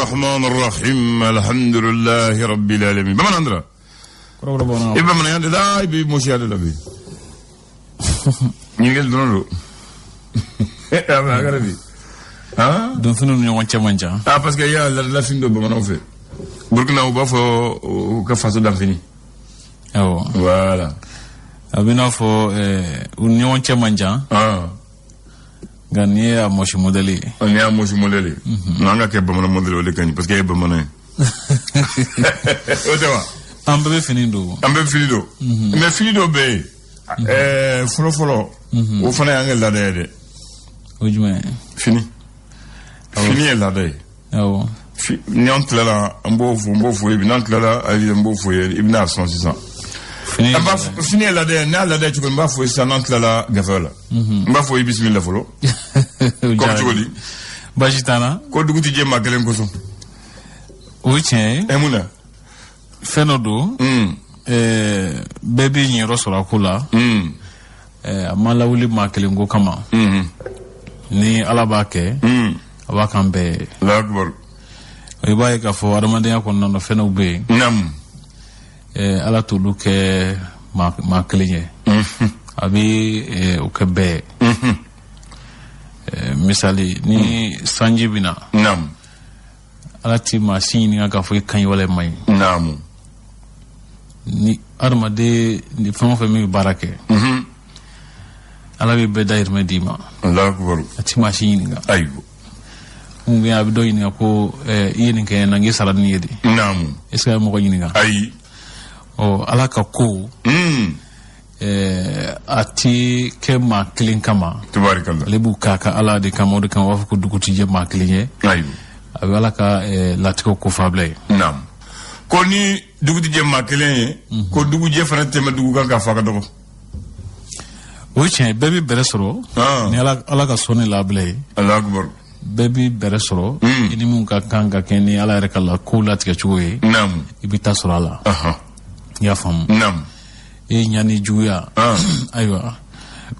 الرحمن الرحيم الحمد لله رب العالمين بمن أندرا إبا من يند لا إبي موشي هذا لبي نيجل دونو أما أغربي ها دونو نيوانشا مانجا parce que ya la fin de bamana fait Burkina ou bafo ka faso d'amfini voilà abina fo nyiwancha manja gani ya moshi modeli on ya moshi modeli nanga ke bamana modeli ole kany parce que bamana otewa ambe finido mais finido be folo o fana ya ngel la de ojuma fini la de ni on clara mbo fo ibi nan clara ali mbo fo ibi na 1600 fini la de na la de tu mba fo sa nan clara gafala mba fo bismillah folo ko joli bajitana ko duguti je makelen ko so oche emuna fenodo baby ni rosora kula amala wuli makelen go kama ni alabake abakambe la akbar ibaye ka fo aramandenya ko nano feno be nam ala tulu ke maklenye abi o kebe misali ni sanjibina nam ala ti machine nga ka fo kan wala may nam ni armade ni famo fe mi barake ala be dair medima la akbar ati machine nga ayo ngi abido yini ko yini ke nangi salad ni yedi nam est ce que mo ko yini nga ay o ala ka ko ati ke ma clean kama tabarakallah lebu kaka ala de kama de kama wafu ko dukuti je ma clean ay abi ala ka latiko ko fable nam ko ni dukuti je ma clean ko dugu je fana tema dugu ka faka do oche baby beresoro ni ala ka soni lable Allah akbar baby beresoro ini mun ka kanga keni ala rekala ko latike chuwe nam ibita surala ya fam nam nyani juya aywa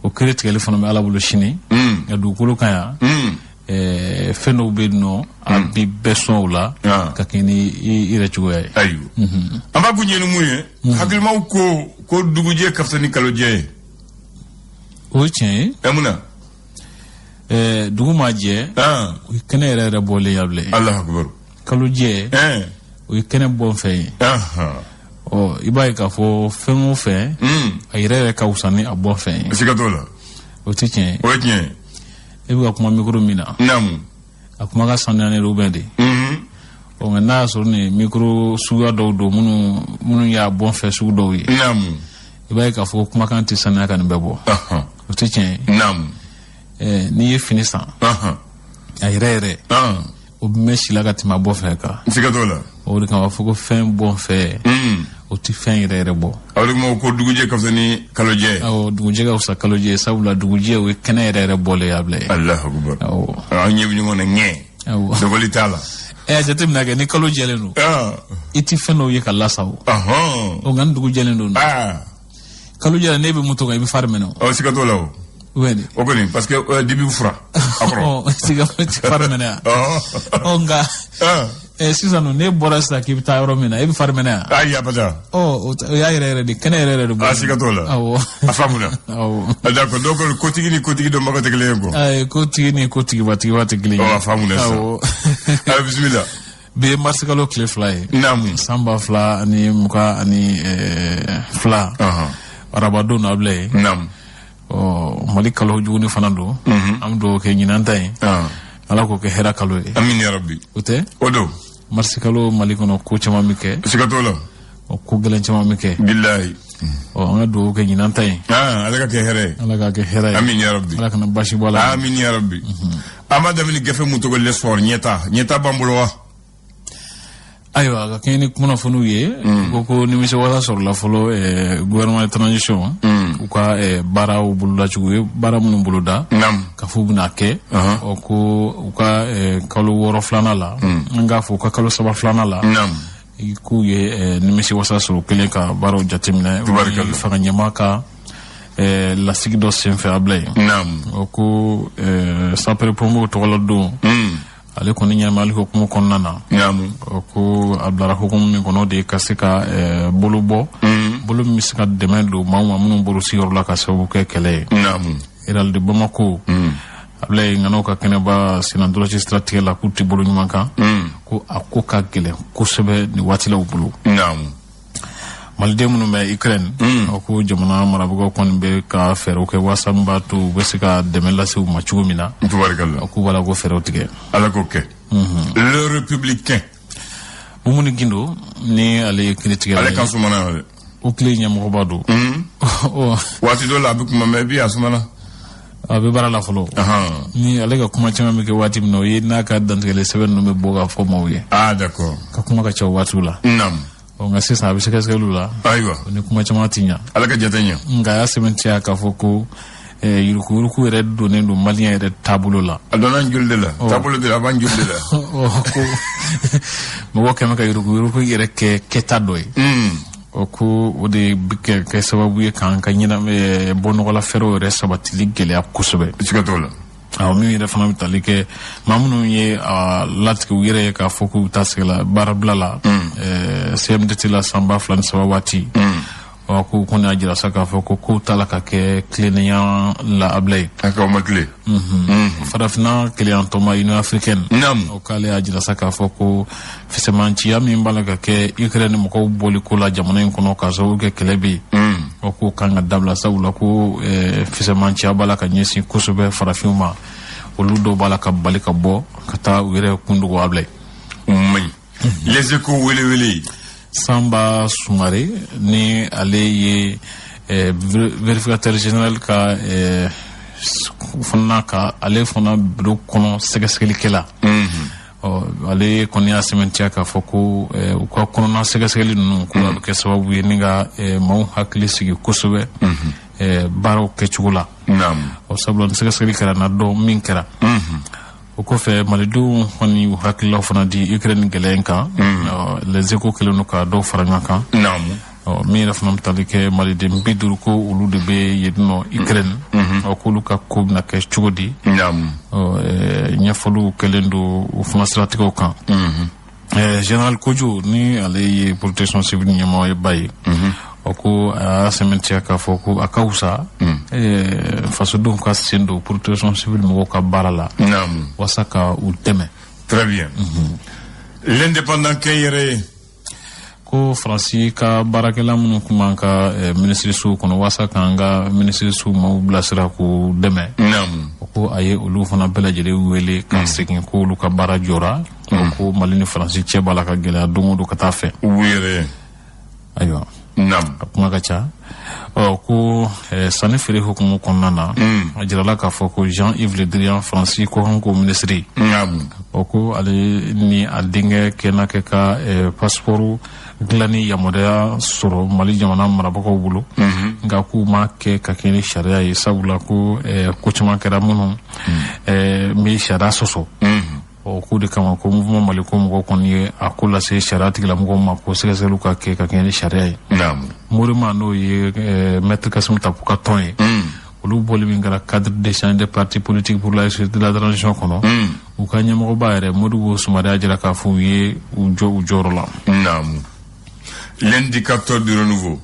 o kire telefone me ala bulu shini ya du kulu kaya feno bedno abi beson la ka keni ire chuwe ayu amba bunyenu muye hakil ma ko duguje kaftani kaloje oche emuna duguma je o kene rere bole yable Allah akbar kaloje o kene bon fe o ibaye ka fo fengo fe ayire ka usani abo fe sikatola o tichen ebi ka kuma mikro mina nam akuma ka sanane rubende o ngana so ni mikro suga do munu ya bon fe suga do yi nam ibaye ka fo kuma kan ti sanane kan bebo o tichen nam ni ye finisa ayire o meshi la ka ti ma bo fe ka sikatola o de kan wa fo ko fen bon fe o ti fen yere bo awle mo ko duguje kaftani kaloje o duguje ka usa kaloje sabula duguje o kene yere bole yable Allah akbar o nyebi ni ngona nye do boli tala jatem na ni kaloje le no iti feno ye kala sawo o ngan duguje le no kaloje ne be muto ga bi farmeno o sikatola o wene o koni parce que dibi fura apro siga farmena o nga sisano ne bora sa ki ta romina e bi farmena ay abada ya ire di kene ire do sikatola afamuna d'accord donc kotigi do mako tegle ko ay kotigi bati gli afamuna sa bismillah be marsikalo cliff fly nam samba fla ani muka ani fla rabado na ble nam malikalo juni fanando amdo ke nyinantai ala ko ke hera kalo amin ya rabbi ote odo marsikalo malikono ko chama mike sikatola o ko gelen chama mike billahi ngado ke nyinantai ala ka ke here amin ya rabbi ala kana bashi bola amin ya rabbi amada min gefe muto go lesfor nyeta bambulo aywa ka keni kuma fonu ye ko ni mi se wala sur la folo gouvernement transition uka bara o bulula chuwe bara mun buluda ka fu buna ke o ko uka kalo woro flana la nga fu ka kalo saba flana la ku ye ni mi se wasa sur kele ka baro jatimna fa ka nyama ka la sigdo sem faible o ko sapre pomo to la do ale kɔni ɲɛmali hukumu kɔnɔna na ko a bilara hukumu min kɔnɔ de ka se ka bolo bɔ bolo min bɛ se ka dɛmɛ don maa ma minnu bolo sigiyɔrɔ la ka sababu kɛ kɛlɛ ye Iral de Bamako Ablaye ngano ka keneba sinandoloji stratégie la k'u ti bolo ɲuman kan ko a ko ka gɛlɛn kosɛbɛ ni waati la u bolo maliden minnu bɛ Ukraine ko jamana marabagaw kɔni bɛ ka fɛɛrɛw kɛ walasa min b'a to u bɛ se ka dɛmɛ lase u ma cogo min na k'u b'a la ko fɛɛrɛw tigɛ ala k'o kɛ le républicain Mumuni Gindo ni ale ye critique ale kan sumana dɛ o tile ɲɛmɔgɔba don waati dɔ la a bɛ kuma mɛ bi a sumana a bɛ baara la fɔlɔ ni ale ka kuma caman bɛ kɛ waati min na o ye n'a ka dantigɛli sɛbɛn ninnu bɛ bɔ ka fɔ maaw ye d'accord ka kuma ka ca waatiw la nka sisan a bɛ sɛgɛsɛgɛliw la ayiwa ni kuma caman ti ɲa ala ka jate ɲa nka a y'a sɛbɛntiya k'a fɔ ko yuruku yɛrɛ donnen don maliyɛn yɛrɛ taabolo la a donna joli de la taabolo de la a b'an joli de la ko mɔgɔ kɛmɛ ka yuruku yɛrɛ kɛ kɛta dɔ ye ko o de bɛ kɛ sababu ye k'an ka bɔ nɔgɔla fɛɛrɛw yɛrɛ sabatili gɛlɛya kosɛbɛ siga t'o la min yɛrɛ fana bɛ tali kɛ maa minnu ye latigɛ u yɛrɛ ye k'a fɔ k'u bɛ taa sɛgɛla baarabila la CMDT la san 2003 waati ko kɔni y'a jira sa k'a fɔ ko kow t'a la ka kɛ tilennenya la abila ye a k'aw ma tile farafina keleyantɔma Union africaine o k'ale y'a jira sa k'a fɔ ko fisɛmanciya min b'a la ka kɛ Ukraine mɔgɔw bɔli ko la jamana in kɔnɔ k'a sababu kɛ kɛlɛ bɛ yen ko kan ka dabila sabula ko fisɛmanciya b'a la ka ɲɛsin kosɛbɛ farafinw ma olu dɔw b'a la ka bali ka bɔ ka taa u yɛrɛ kundogo abila ye les échos wele Samba Sumare ni ale ye vérificateur général ka fana ka ale fana bureau kɔnɔ sɛgɛsɛgɛlikɛla ale kɔni y'a sɛmɛntiya k'a fɔ ko u ka kɔnɔna sɛgɛsɛgɛli ninnu ko a bɛ kɛ sababu ye ni ka maaw hakili sigi kosɛbɛ baaraw kɛcogo la sabula ni sɛgɛsɛgɛli kɛra na dɔn min kɛra o kɔfɛ malidenw kɔni u hakililaw fana di Ukraine gɛlɛya kan les échos kɛlen don ka dɔw fara ɲɔgɔn kan min yɛrɛ fana bɛ tali kɛ maliden 50 ko olu de bɛ yen nɔ Ukraine k'olu ka ko bɛna kɛ cogo di ɲɛfɔliw kɛlen don u fana siratigɛw kan Général Kojo ni ale ye protection civile ɲɛmɔgɔ ye ba ye ko a y'a sɛmɛntiya k'a fɔ ko a ka wusa fasodenw ka sen don protection civile mɔgɔw ka baara la walasa ka u dɛmɛ. Très bien. L'indépendant kɛ yɛrɛ ye ko Faransi ka baarakɛla minnu kun b'an ka minisirisow kɔnɔ walasa k'an ka minisirisow maaw bilasira k'u dɛmɛ ko a ye olu fana bɛɛ lajɛlen wele ka segin ko olu ka baara jɔra ko Mali ni Faransi cɛ b'a la ka gɛlɛya don o don ka taa fɛ. Ayiwa. A kuma ka ca ko sanni feere hukumu kɔnɔna na a jirala k'a fɔ ko Jean-Yves Le Drian Faransi kɔkanko minisiri ko ale ni a denkɛ kɛna kɛ ka passeport dilanni yamaruya sɔrɔ Mali jamana marabagaw bolo nka k'u ma kɛ ka kɛ ni sariya ye sabula ko ko caman kɛra minnu bɛ sariya sɔsɔ k'o de kama ko mouvement Mali ko mɔgɔw kɔni ye a ko lase sariya tigilamɔgɔw ma ko sɛgɛsɛgɛliw ka kɛ ka kɛ ni sariya ye Morima n'o ye maître Kassim Tapo ka tɔn ye olu bɔli min kɛra cadre d'échange des partis politiques pour la société de la transition kɔnɔ u ka ɲɛmɔgɔba yɛrɛ Modibo Soumaré a jira k'a fɔ u ye u jɔ u jɔyɔrɔ la l'indicateur du renouveau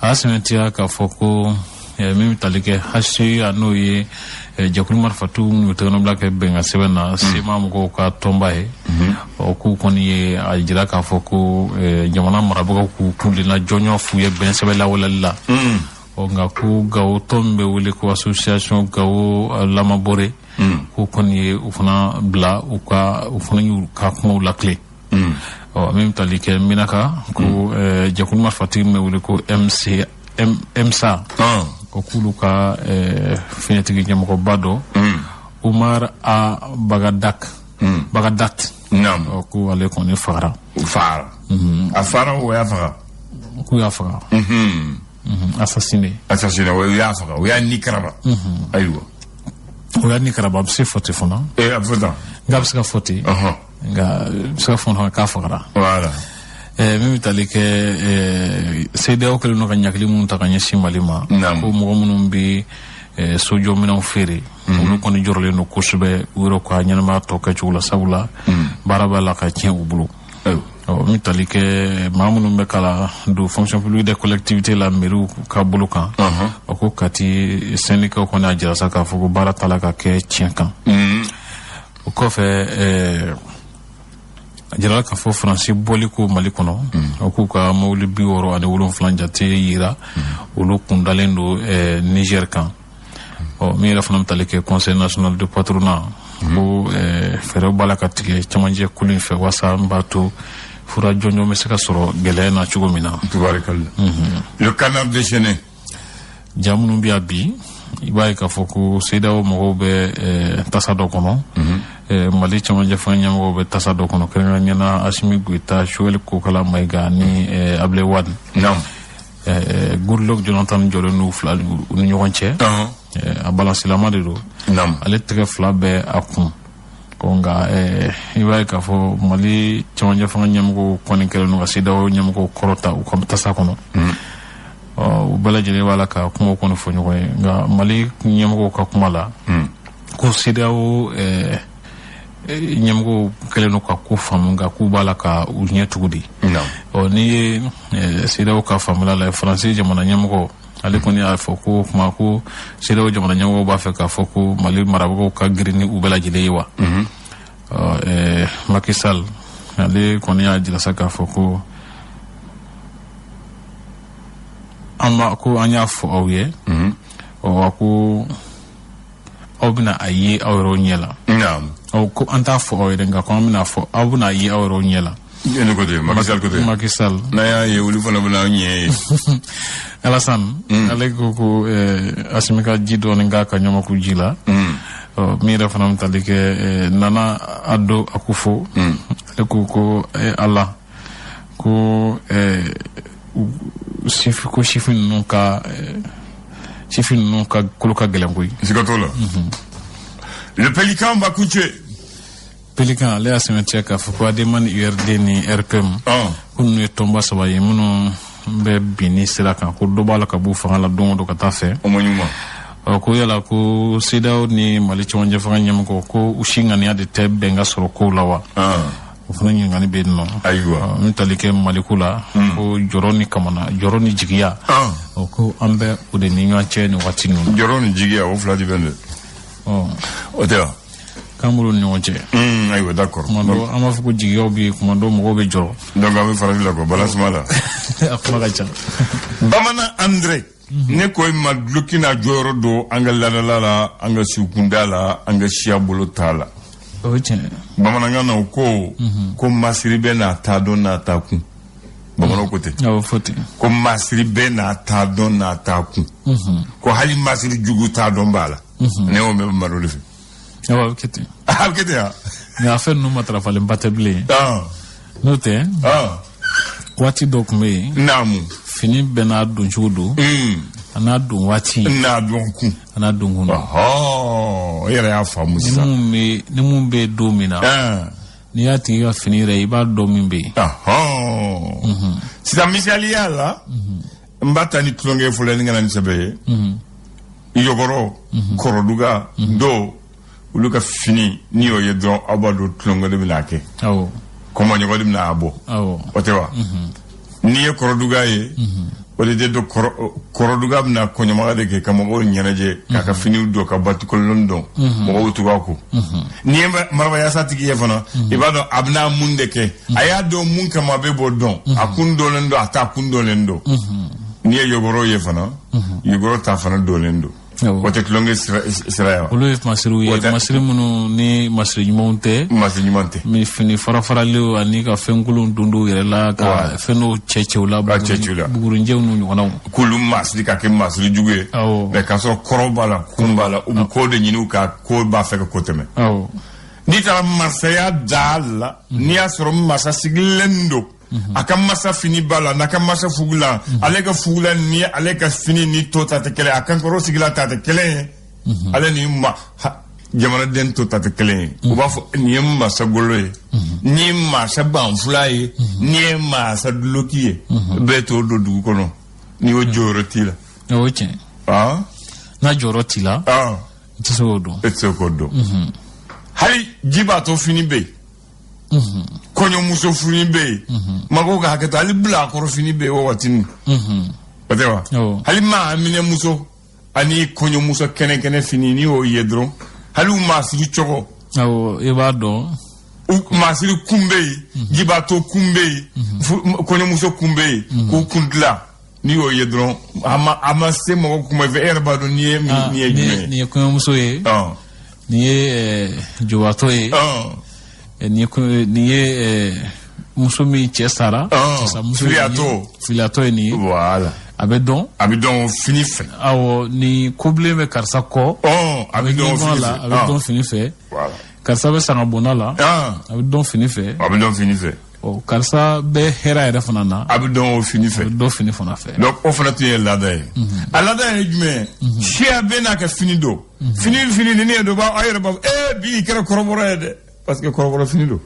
a y'a sɛmɛntiya k'a fɔ ko min bɛ tali kɛ HCA n'o ye jɛkulu marifatiw minnu bɛ tɛgɛnɔbila kɛ bɛnkan sɛbɛn na sema mɔgɔw ka tɔnba ye k'u kɔni ye a jira k'a fɔ ko jamana marabagaw k'u kundenna jɔnjɔn f'u ye bɛn sɛbɛn lawaleli la nka ko Gawo tɔn min bɛ wele ko association Gawo Lamabore k'u kɔni ye u fana bila u fana y'u ka kumaw lakile min bɛ tali kɛ Minaka ko jɛkulu marifatigi min bɛ wele ko MSA ko k'ulu ka fiɲɛtigi ɲɛmɔgɔba dɔ Umar A Bagadat ko ale kɔni fagara a fara o y'a faga k'u y'a faga assassiné o y'a faga o y'a ni karaba ayiwa o y'a ni karaba a bɛ se fɔ ten fana a bɛ fɔ tan nka a bɛ se ka fɔ ten nka a bɛ se ka fɔ fana k'a fagara min bɛ tali kɛ CEDEAO kɛlen don ka ɲagili minnu ta ka ɲɛsin Mali ma ko mɔgɔ minnu bɛ sojo minɛnw feere olu kɔni jɔrɔlen don kosɛbɛ u yɛrɛ ka ɲɛnamaya tɔ kɛcogo la sabula baara b'a la ka tiɲɛ u bolo min tali kɛ maa minnu bɛ kala don fonction publique des collectivités la mairie ka bolo kan o ko kati syndicat kɔni a jira sa k'a fɔ ko baara tala ka kɛ tiɲɛ kan o kɔfɛ a jirala k'a fɔ faransi bɔli ko mali kɔnɔ o k'u ka mobili 67 jate yira olu kundalen don Niger kan min yɛrɛ fana bɛ tali kɛ conseil national de patronat ko fɛɛrɛw b'a la ka tigɛ cɛmancɛ kulu in fɛ walasa n b'a to fura jɔnjɔn bɛ se ka sɔrɔ gɛlɛya na cogo min na. Tubarikala. Le canard déchaîné. Ja minnu bɛ yan bi i b'a ye k'a fɔ ko CEDEAO mɔgɔw bɛ tasa dɔ kɔnɔ mali cɛmancɛ fanga ɲɛmɔgɔw bɛ tasa dɔ kɔnɔ kɛrɛnkɛrɛnnenya Asimi Goita Joel Kokala Mayiga ni Ablaye Wade. Goodluck Jonathan jɔlen n'u fila u ni ɲɔgɔn cɛ a balansilama de don ale tɛgɛ fila bɛɛ a kun nka i b'a ye k'a fɔ mali cɛmancɛ fanga ɲɛmɔgɔw kɔni kɛlen don ka CEDEAO ɲɛmɔgɔw kɔrɔta u ka tasa kɔnɔ u bɛɛ lajɛlen b'a la ka kumaw kɔni fɔ ɲɔgɔn ye nka mali ɲɛmɔgɔw ka kuma la ko CEDEAO ɲɛmɔgɔw kɛlen don ka ko faamu nka k'u b'a la ka u ɲɛ tugu di n'i ye CEDEAO ka faamuyala la faransi jamana ɲɛmɔgɔ ale kɔni y'a fɔ ko kuma ko CEDEAO jamana ɲɛmɔgɔw b'a fɛ k'a fɔ ko mali marabagaw ka girin ni u bɛɛ lajɛlen ye wa Macky Sall ale kɔni y'a jira sa k'a fɔ ko an y'a fɔ aw ye ko aw bɛna a ye aw yɛrɛw ɲɛ la ko an t'a fɔ aw yɛrɛ nka ko an bɛna fɔ aw bɛna a ye aw yɛrɛw ɲɛ la. Macky Sall n'a y'a ye olu fana bɛna ɲɛ ye Alassane ale ko Asimi ka ji dɔɔni k'a ka ɲamaku ji la min yɛrɛ fana bɛ tali kɛ Nana Addo Akufo ale ko Ala ko sifin ninnu ka kolo ka gɛlɛn koyi siga t'o la le Pélican b'a kuncɛ Pélican ale y'a sɛmɛntiya k'a fɔ ko ADEMAN URD ni RPM ko ninnu ye tɔnba 3 ye minnu bɛ bin ni sira kan ko dɔ b'a la ka b'u fanga la don o don ka taa fɛ ko yala ko CEDEAO ni mali cɛmancɛ fanga ɲɛmɔgɔ ko u si ŋaniya de tɛ bɛn ka sɔrɔ kow la wa o fana ɲininkali bɛ yen nɔ ayiwa min tali kɛ maliko la ko jɔrɔ ni kamana jɔrɔ ni jigiya ko an bɛ o de ni ɲɔgɔn cɛ ni waati ninnu jɔrɔ ni jigiya o fila de bɛ dɛ o tɛ wa k'an bolo ni ɲɔgɔn cɛ ayiwa d'accord kuma dɔ an b'a fɔ ko jigiyaw bɛ yen kuma dɔ mɔgɔw bɛ jɔrɔ donc an bɛ farafin la quoi balansuma la a kuma ka ca bamanan André ne ko ma duloki n'a jɔyɔrɔ don an ka laadala la an ka sukunda la an ka siya bolo t'a la o ye tiɲɛ bamanankan na o ko masiri bɛ n'a ta dɔn n'a ta kun bamananw ko ten awɔ fɔ ten ko masiri bɛ n'a ta dɔn n'a ta kun ko hali masiri jugu t'a dɔn b'a la ne y'o mɛn Maro de fɛ awɔ a bɛ kɛ ten a bɛ kɛ ten wa nka a fɛn ninnu matarafalen ba tɛ bilen n'o tɛ waati dɔ tun bɛ yen naamu fini bɛɛ n'a don cogo don a n'a don waati n'a don kun a n'a don kun o yɛrɛ y'a faamu sisan ni mun bɛ don min na n'i y'a tigi ka fini yɛrɛ i b'a dɔn min bɛ yen sisan misaliya la n b'a ta ni tulonkɛ fɔlɔ ni kana ni sɛbɛ ye Yɔgɔrɔ Kɔrɔduga do olu ka fini ni y'o ye dɔrɔn aw b'a dɔn tulonkɛ de bɛna kɛ kɔmɔɲɔgɔn de bɛna a bɔ o tɛ wa n'i ye Kɔrɔduga ye o de tɛ don Kɔrɔduga bɛna kɔɲɔmaga de kɛ ka mɔgɔw ɲɛnajɛ k'a ka finiw don ka batikɔlɔn dɔn mɔgɔw tugu a ko n'i ye marabayasa tigi ye fana i b'a dɔn a bɛna mun de kɛ a y'a dɔn mun kama a bɛ bɔ dɔn a kun dɔnlen don a t'a kun dɔnlen don n'i ye Yɔgɔrɔ ye fana Yɔgɔrɔ ta fana dɔnlen don o tɛ tulonkɛ sira ye wa olu ye masiriw ye masiri minnu ni masiri ɲumanw tɛ masiri ɲuman tɛ mais fini farafaralen ani ka fɛnkolon don dɔw yɛrɛ la ka fɛn dɔw cɛcɛw la bugurinjɛw n'u ɲɔgɔnnaw k'olu masiri ka kɛ masiri jugu ye mais k'a sɔrɔ kɔrɔ b'a la kun b'a la u bɛ ko de ɲini u ka ko b'a fɛ ka ko tɛmɛ n'i taara masaya da la n'i y'a sɔrɔ masa sigilen don a ka masa fini b'a la n'a ka masa fugula ale ka fugula ni ale ka fini ni to ta tɛ kelen a kan kɔrɔ sigila ta tɛ kelen ye ale ni jamanaden to ta tɛ kelen ye u b'a fɔ nin ye masa golo ye nin ye masa banfula ye nin ye masa duloki ye bɛɛ t'o don dugu kɔnɔ n'i y'o jɔyɔrɔ t'i la o tiɲɛ na jorotila tisodo etsokodo hali jibato fini be konyo muso fini be mago ga hakata hali bla ko fini be o watini batewa hali ma amine muso ani konyo muso kene fini ni o yedro hali ma siri choko e ba do masiri kumbe jibato kumbe konyo muso kumbe ko kundla ni o yedron ama se mo kuma ve erba do ni konyo muso ye ni jibato ye ni muso mi chesara muso filiato ni voilà abedon fini fait ni couple me karsa ko abedon fini fait voilà karsa be sanga bonala abedon fini fait karsa be hera era fanana abedon fini fait donc on fana tu là d'ailleurs alada jume chia bena ka fini do fini ni do ba ayere ba bi kera korobora de parce que korobora fini do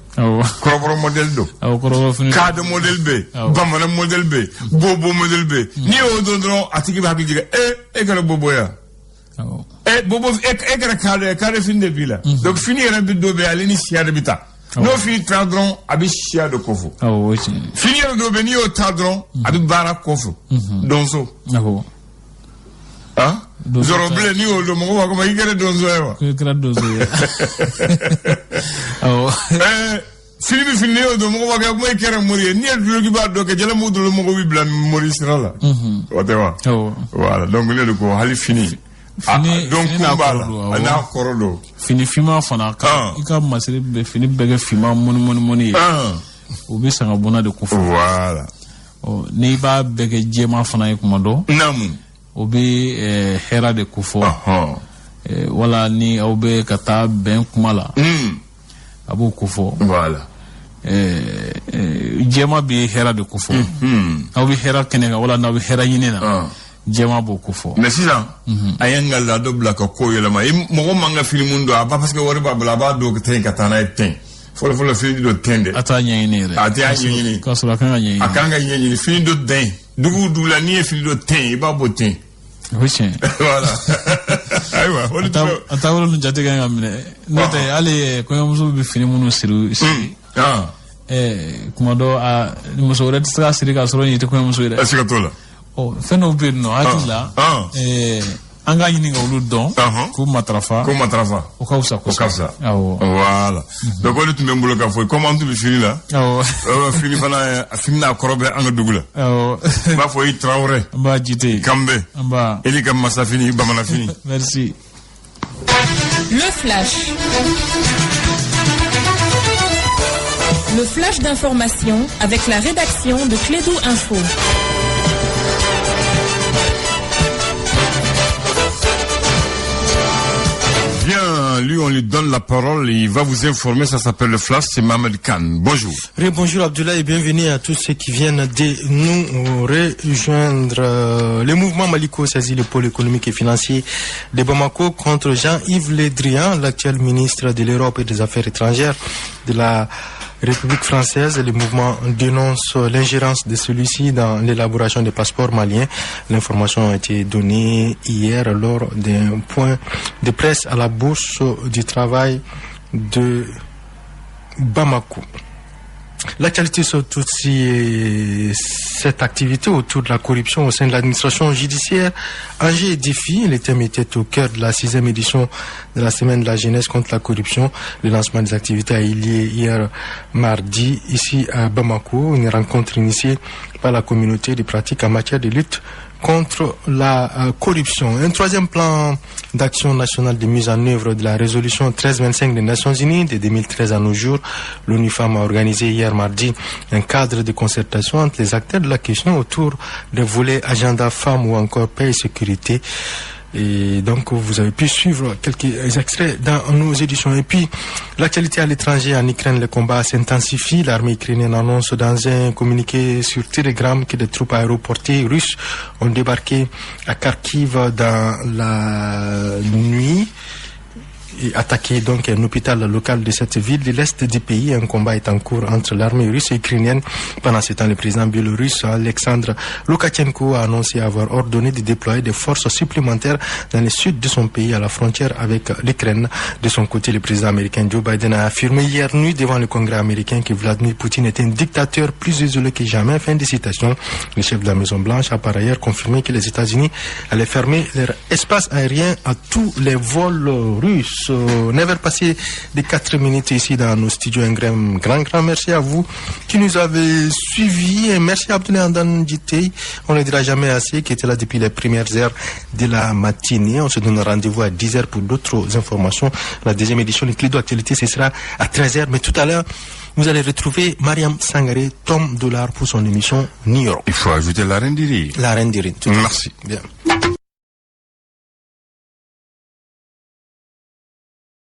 korobora model do korobora fini cadre model B bamana model B bobo model B ni o dondron atiki ba diga kera bobo ya bobo kera cadre fini de bila donc fini era bi do be alini chia de bita no fini tadron abi chia de kofo fini era do be ni o tadron abi bara kofo donso Zoroble ni o lo mo wa ko ikere donzo ewa ikere donzo fini o do mo wa ko ikere mori ni e dulu ki ba do ke jela mo do mo ko bi bla mori sirala watewa voilà donc ne ko hali fini donc kumbala ana korodo fini fima fana ka ika masiri be fini bege fima moni o be sanga bona de ko voilà ni ba bege jema fana kuma do namu o be hera de kufo wala ni o be kata ben kumala abu kufo voilà jema bi hera de kufo o be hera kenega wala na be hera yinena jema bo kufo mais sisan ayanga la dobla ko yela ma mo manga filmundo aba parce que wori babla ba do ko ten katana ten folo fini do tende atanya yinere ko so akanga yini fini do den dugu dula ni fini do ten ba bo ten voilà aywa atawolo njate ga ngamne note ale ko muso bi fini munu siru kuma do muso red sa siri ka soro ni te ko muso red asika tola feno be no atila anga yini nga ulu don ko matrafa o kausa voilà donc on tu membulo ka foi comment tu fini là fini fana finna korobe anga dugula ba foi Traoré ba jité Kambe ba eli kam masa fini ba mana fini merci. Le flash d'information avec la rédaction de Clédou Info. Bien, lui, on lui donne la parole, il va vous informer, ça s'appelle le Flash, c'est Mohamed Khan. Bonjour. Bonjour Abdoulaye et bienvenue à tous ceux qui viennent de nous rejoindre. Le mouvement Maliko saisit le pôle économique et financier de Bamako contre Jean-Yves Le Drian, l'actuel ministre de l'Europe et des Affaires étrangères de la République française. Le mouvement dénonce l'ingérence de celui-ci dans l'élaboration des passeports maliens. L'information a été donnée hier lors d'un point de presse à la Bourse du travail de Bamako. L'actualité sur toute cette activité autour de la corruption au sein de l'administration judiciaire, enjeux et défis, les thèmes étaient au cœur de la 6e édition de la semaine de la jeunesse contre la corruption. Le lancement des activités a eu lieu hier mardi ici à Bamako, une rencontre initiée par la communauté de pratiques en matière de lutte contre la corruption. Un troisième plan d'action nationale de mise en œuvre de la résolution 1325 des Nations Unies de 2013 à nos jours. L'ONU Femmes a organisé hier mardi un cadre de concertation entre les acteurs de la question autour des volets agenda femmes ou encore paix et sécurité. Et donc vous avez pu suivre quelques extraits dans nos éditions. Et puis l'actualité à l'étranger, en Ukraine, le combat s'intensifie. L'armée ukrainienne annonce dans un communiqué sur Telegram que des troupes aéroportées russes ont débarqué à Kharkiv dans la nuit. attaqué donc un hôpital local de cette ville de l'est du pays. Un combat est en cours entre l'armée russe et ukrainienne. Pendant ce temps, le président biélorusse Alexandre Loukachenko a annoncé avoir ordonné de déployer des forces supplémentaires dans le sud de son pays à la frontière avec l'Ukraine. De son côté, le président américain Joe Biden a affirmé hier nuit devant le Congrès américain que Vladimir Poutine était un dictateur plus isolé que jamais. Fin de citation. Le chef de la Maison Blanche a par ailleurs confirmé que les États-Unis allaient fermer leur espace aérien à tous les vols russes. On avait passé des 4 minutes ici dans nos studios. Un grand merci à vous qui nous avez suivis. Et merci à Abdoulaye Andan Djité, on ne le dira jamais assez, qui était là depuis les premières heures de la matinée. On se donne rendez-vous à 10h pour d'autres informations. La deuxième édition de Clédo Actualité, ce sera à 13h. Mais tout à l'heure, vous allez retrouver Mariam Sangaré, Tom Dollar pour son émission New York. Il faut ajouter la reine d'Iri. La reine d'Iri. Merci. Bien.